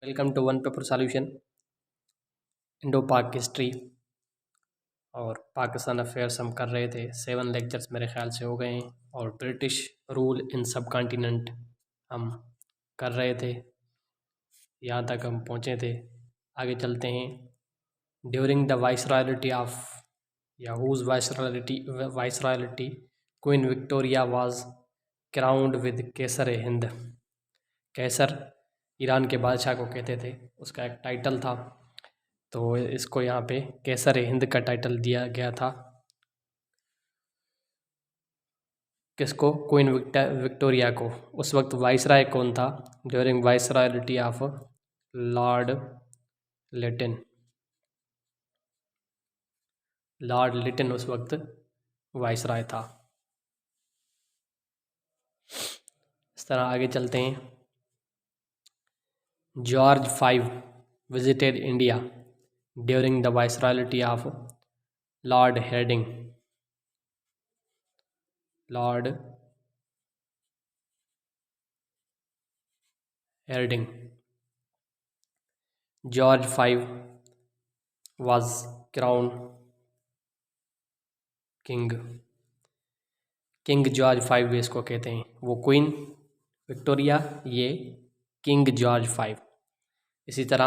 Welcome to one paper solution. Indo Pak history और Pakistan affairs हम कर रहे थे। 7 लेक्चर्स मेरे ख्याल से हो गए हैं और ब्रिटिश रूल इन सब कॉन्टिनेंट हम कर रहे थे। यहाँ तक हम पहुँचे थे। आगे चलते हैं। ड्यूरिंग द वाइसरॉयलिटी ऑफ या whose viceroyalty Queen Victoria was crowned with केसर हिंद। कैसर ईरान के बादशाह को कहते थे, उसका एक टाइटल था, तो इसको यहाँ पे कैसर हिंद का टाइटल दिया गया था। किसको? क्वीन विक्टोरिया को। उस वक्त वाइसराय कौन था? During viceroyalty of Lord Lytton. Lord Lytton उस वक्त वाइसराय था। इस तरह आगे चलते हैं। George V visited India during the viceroyalty of Lord Hardinge. Lord Hardinge. George V was crowned king. King George V इसको कहते हैं। वो क्वीन विक्टोरिया, ये किंग जॉर्ज V। इसी तरह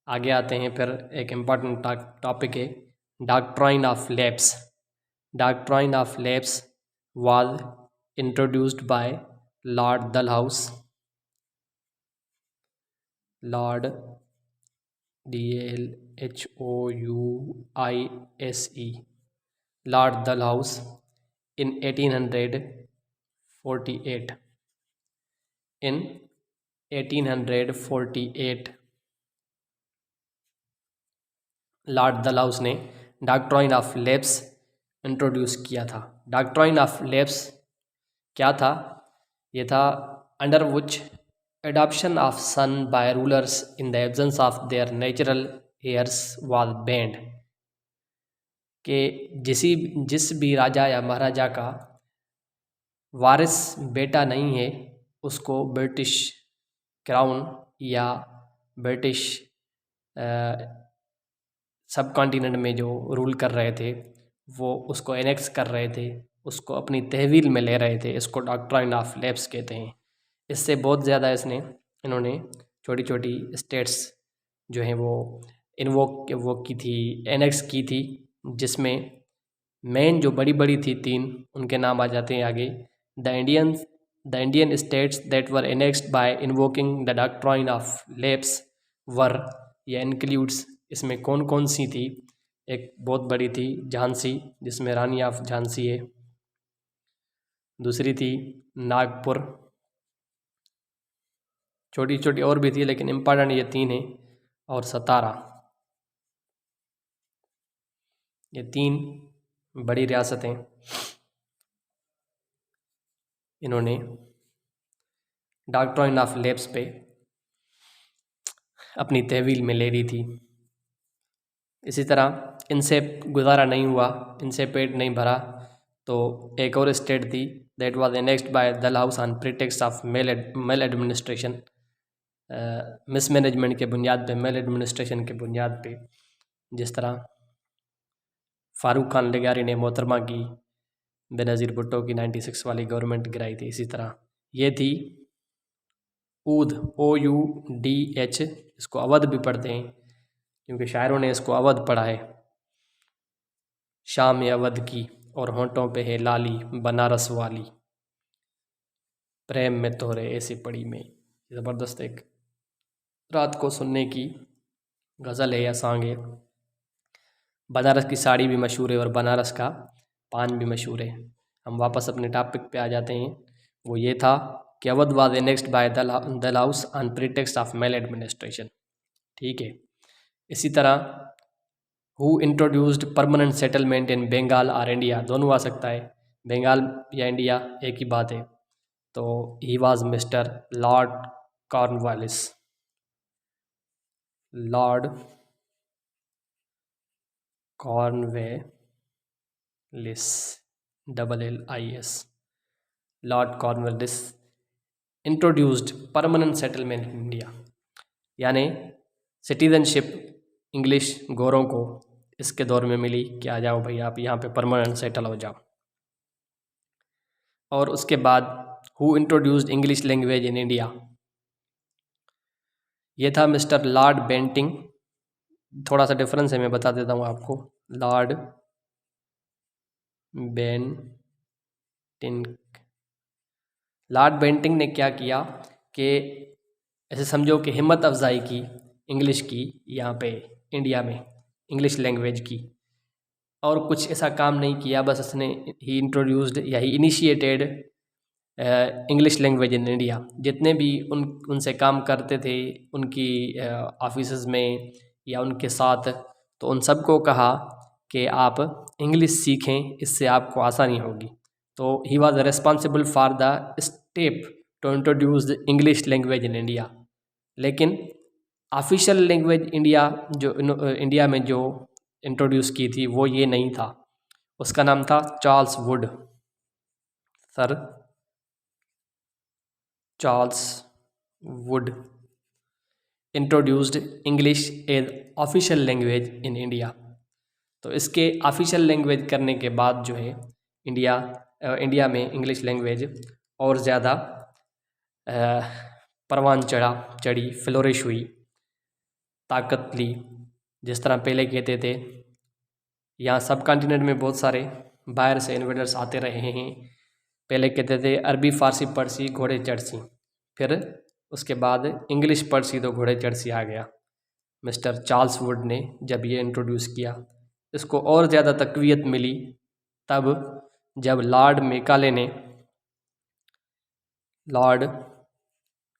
आगे आते हैं। फिर एक इम्पॉर्टेंट टॉपिक है doctrine of lapse. Doctrine of lapse was introduced by Lord डलहाउस। Lord DLHOUISE Lord Dalhousie in 1848। in 1848 Lord Dalhousie ने डॉक्ट्राइन ऑफ लैप्स इंट्रोड्यूस किया था। डॉक्ट्राइन ऑफ लैप्स क्या था? ये था under which adoption of son by rulers in the absence of their natural heirs was banned. कि जिस भी राजा या महाराजा का वारिस बेटा नहीं है, उसको ब्रिटिश क्राउन या ब्रिटिश सब कॉन्टिनेंट में जो रूल कर रहे थे वो उसको एनेक्स कर रहे थे, उसको अपनी तहवील में ले रहे थे। इसको डॉक्ट्राइन ऑफ लैप्स कहते हैं। इससे बहुत ज़्यादा इन्होंने छोटी छोटी स्टेट्स जो हैं वो वो की थी, एनेक्स की थी, जिसमें मेन जो बड़ी बड़ी थी 3, उनके नाम आ जाते हैं आगे। The Indian states that were annexed by invoking the doctrine of lapse were, या इंक्लूड्स, इसमें कौन कौन सी थी? एक बहुत बड़ी थी झांसी, जिसमें रानी ऑफ झांसी है। दूसरी थी नागपुर। छोटी छोटी और भी थी, लेकिन इम्पॉर्टेंट ये 3 है। और सतारा। ये 3 बड़ी रियासतें इन्होंने डॉक्ट्राइन ऑफ लैप्स पे अपनी तहवील में ले रही थी। इसी तरह इनसे गुजारा नहीं हुआ, इनसे पेट नहीं भरा, तो एक और स्टेट थी that was annexed by Dalhousie on pretext of maladministration. Mismanagement के बुनियाद पे, मेल एडमिनिस्ट्रेशन के बुनियाद पे। जिस तरह फारूक खान लगारी ने मोहतरमा की बेनज़ीर भुट्टो की 96 वाली गवर्नमेंट गिराई थी। इसी तरह ये थी ऊध, OUDH। इसको अवध भी पढ़ते हैं क्योंकि शायरों ने इसको अवध पढ़ा है। शाम अवध की और होंठों पे है लाली बनारस वाली, प्रेम में तोहरे ऐसी पड़ी में। ज़बरदस्त एक रात को सुनने की गज़ल है या सॉन्ग है। बनारस की साड़ी भी मशहूर है और बनारस का पान भी मशहूर है। हम वापस अपने टॉपिक पे आ जाते हैं। वो ये था कि Awadh was annexed by Dalhousie on pretext of maladministration. ठीक है। इसी तरह who introduced permanent settlement in Bengal और इंडिया, दोनों आ सकता है, बंगाल या इंडिया एक ही बात है। तो ही was mister Lord Cornwallis. Lord Cornwallis, LLIS। Lord Cornwallis introduced permanent settlement in India. यानी सिटीजनशिप इंग्लिश गोरों को इसके दौर में मिली कि आ जाओ भाई आप यहाँ पे परमानेंट सेटल हो जाओ। और उसके बाद who introduced English language in India, ये था मिस्टर लॉर्ड बेंटिंग। थोड़ा सा डिफरेंस है, मैं बता देता हूँ आपको। लॉर्ड बेंटिंग, लॉर्ड बेंटिंग ने क्या किया कि ऐसे समझो कि हिम्मत अफजाई की इंग्लिश की यहाँ पे इंडिया में, इंग्लिश लैंग्वेज की, और कुछ ऐसा काम नहीं किया, बस उसने ही इंट्रोड्यूस्ड या ही initiated English language in India. जितने भी उनसे काम करते थे उनकी ऑफिसेज में या उनके साथ, तो उन सबको कहा कि आप इंग्लिश सीखें, इससे आपको आसानी होगी। तो he was responsible for the step to introduce the English language in India. लेकिन ऑफिशियल लैंग्वेज इंडिया में जो इंट्रोड्यूस की थी वो ये नहीं था। उसका नाम था Charles Wood, sir Charles Wood introduced English as official language in India. तो इसके ऑफिशियल लैंग्वेज करने के बाद जो है इंडिया में इंग्लिश लैंग्वेज और ज़्यादा परवान चढ़ी, फ्लोरिश हुई, ताकत ली। जिस तरह पहले कहते थे, यहाँ सब कॉन्टिनेंट में बहुत सारे बाहर से इन्वेडर्स आते रहे हैं। पहले कहते थे अरबी फ़ारसी पढ़सी घोड़े चढ़सी, फिर उसके बाद इंग्लिश पढ़सी तो घोड़े चढ़सी आ गया। मिस्टर चार्ल्स वुड ने जब ये इंट्रोड्यूस किया, इसको और ज़्यादा तक़वियत मिली तब जब लॉर्ड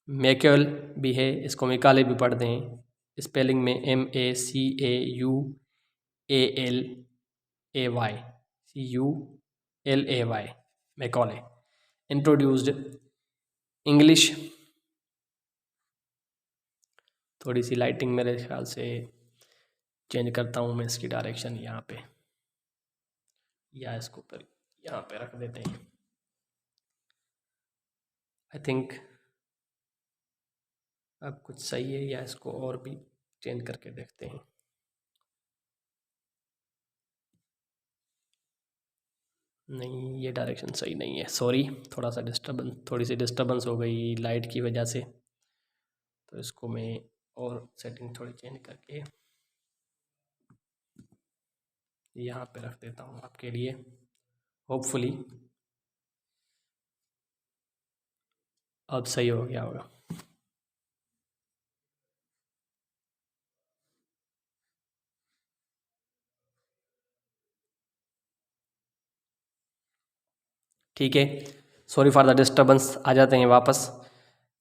मैक्यूल भी है, इसको मैकाले भी पढ़ते हैं, स्पेलिंग में MACAULAY, मैकाले इंट्रोड्यूस्ड इंग्लिश। थोड़ी सी लाइटिंग मेरे ख्याल से चेंज करता हूँ मैं इसकी डायरेक्शन यहाँ पे, या इसको पर यहाँ पे रख देते हैं। आई थिंक अब कुछ सही है, या इसको और भी चेंज करके देखते हैं। नहीं, ये डायरेक्शन सही नहीं है, सॉरी। थोड़ी सी डिस्टर्बेंस हो गई लाइट की वजह से, तो इसको मैं और सेटिंग थोड़ी चेंज करके यहाँ पे रख देता हूँ आपके लिए। होपफुली अब सही हो गया होगा। ठीक है, सॉरी फॉर द डिस्टर्बेंस। आ जाते हैं वापस।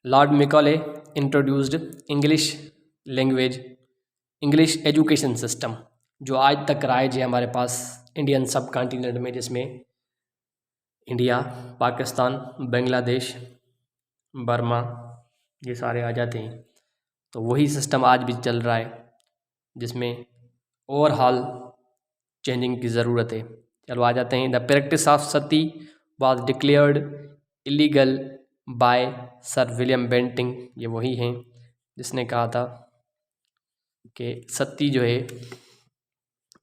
Lord Macaulay introduced English language, English education system, जो आज तक राइज है हमारे पास इंडियन सब कॉन्टिनेंट में, जिसमें इंडिया, पाकिस्तान, बांग्लादेश, बर्मा, ये सारे आ जाते हैं। तो वही सिस्टम आज भी चल रहा है, जिसमें ओवरऑल चेंजिंग की ज़रूरत है। चलो आ जाते हैं। The practice of sati was declared illegal by sir William Bentinck. ये वही हैं जिसने कहा था कि सती जो है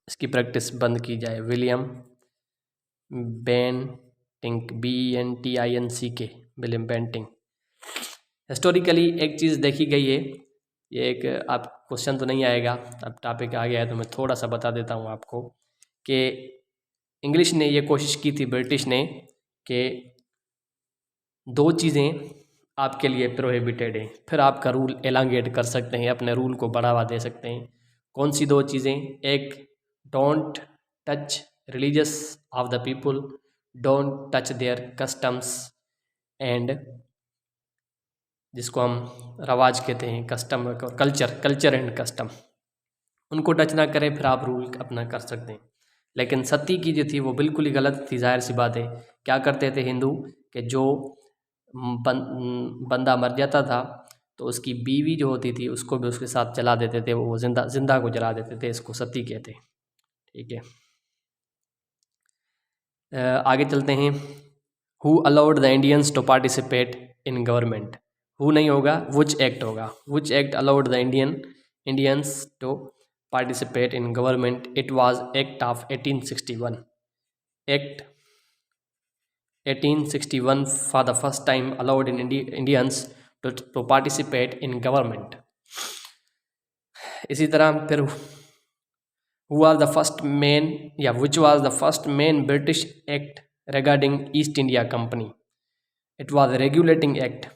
इसकी प्रैक्टिस बंद की जाए। William Bentinck, BENTINCK, William Bentinck. Historically एक चीज़ देखी गई है, ये एक आप क्वेश्चन तो नहीं आएगा, अब टॉपिक आ गया है तो मैं थोड़ा सा बता देता हूँ आपको कि इंग्लिश ने ये कोशिश की थी, ब्रिटिश ने, कि दो चीज़ें आपके लिए प्रोहिबिटेड हैं, फिर आपका रूल एलांगेट कर सकते हैं, अपने रूल को बढ़ावा दे सकते हैं। कौन सी दो चीज़ें? एक, don't touch religious of the people, don't touch their customs and, जिसको हम रवाज कहते हैं, कस्टम और कल्चर एंड कस्टम, उनको टच ना करें, फिर आप रूल अपना कर सकते हैं। लेकिन सती की जो थी वो बिल्कुल ही गलत थी। जाहिर सी बात है, क्या करते थे हिंदू कि जो बंदा मर जाता था तो उसकी बीवी जो होती थी उसको भी उसके साथ जला देते थे, वो जिंदा को जला देते थे, इसको सती कहते हैं। ठीक है, आगे चलते हैं। Who allowed the Indians to participate in government, who नहीं होगा, विच एक्ट होगा। Which act allowed the Indians to participate in government, it was act of 1861। Act 1861 for the first time allowed in Indians to participate in government। इसी तरह फिर who was the first main या which was the first main British act regarding East India Company, it was regulating act।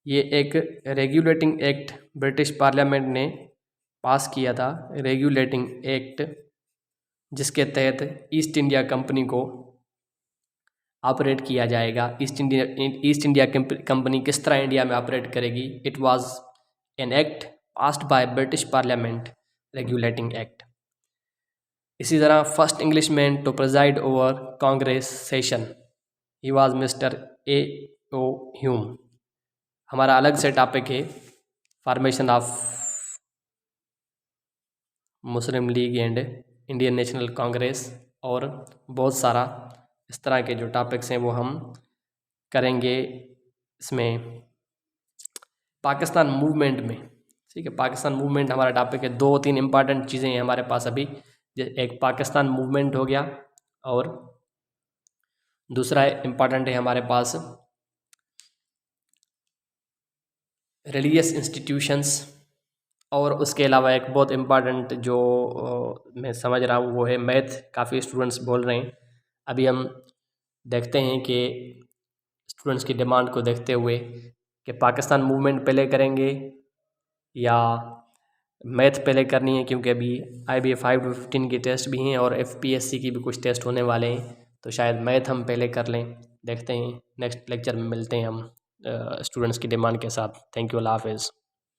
ये एक regulating act British parliament ने पास किया था, regulating act, जिसके तहत ईस्ट इंडिया कंपनी को ऑपरेट किया जाएगा। ईस्ट इंडिया कंपनी किस तरह इंडिया में ऑपरेट करेगी। It was an act passed by British parliament, Regulating Act. इसी तरह first Englishman to preside over Congress session, he was mister A.O. Hume. हमारा अलग से टॉपिक है formation of Muslim League and Indian National Congress, और बहुत सारा इस तरह के जो टॉपिक्स हैं वो हम करेंगे इसमें पाकिस्तान मूवमेंट में। ठीक है, पाकिस्तान मूवमेंट हमारा टॉपिक है। 2-3 इम्पॉर्टेंट चीज़ें हैं हमारे पास अभी, एक पाकिस्तान मूवमेंट हो गया और दूसरा इम्पॉर्टेंट है हमारे पास रिलीजियस इंस्टीट्यूशंस, और उसके अलावा एक बहुत इम्पॉर्टेंट जो मैं समझ रहा हूँ वो है मैथ। काफ़ी स्टूडेंट्स बोल रहे हैं, अभी हम देखते हैं कि स्टूडेंट्स की डिमांड को देखते हुए कि पाकिस्तान मूवमेंट पहले करेंगे या मैथ पहले करनी है, क्योंकि अभी IBA 5 to 15 की टेस्ट भी हैं और FPSC की भी कुछ टेस्ट होने वाले हैं, तो शायद मैथ हम पहले कर लें। देखते हैं, नेक्स्ट लेक्चर में मिलते हैं हम स्टूडेंट्स की डिमांड के साथ। थैंक यू, अल्लाह हाफिज़।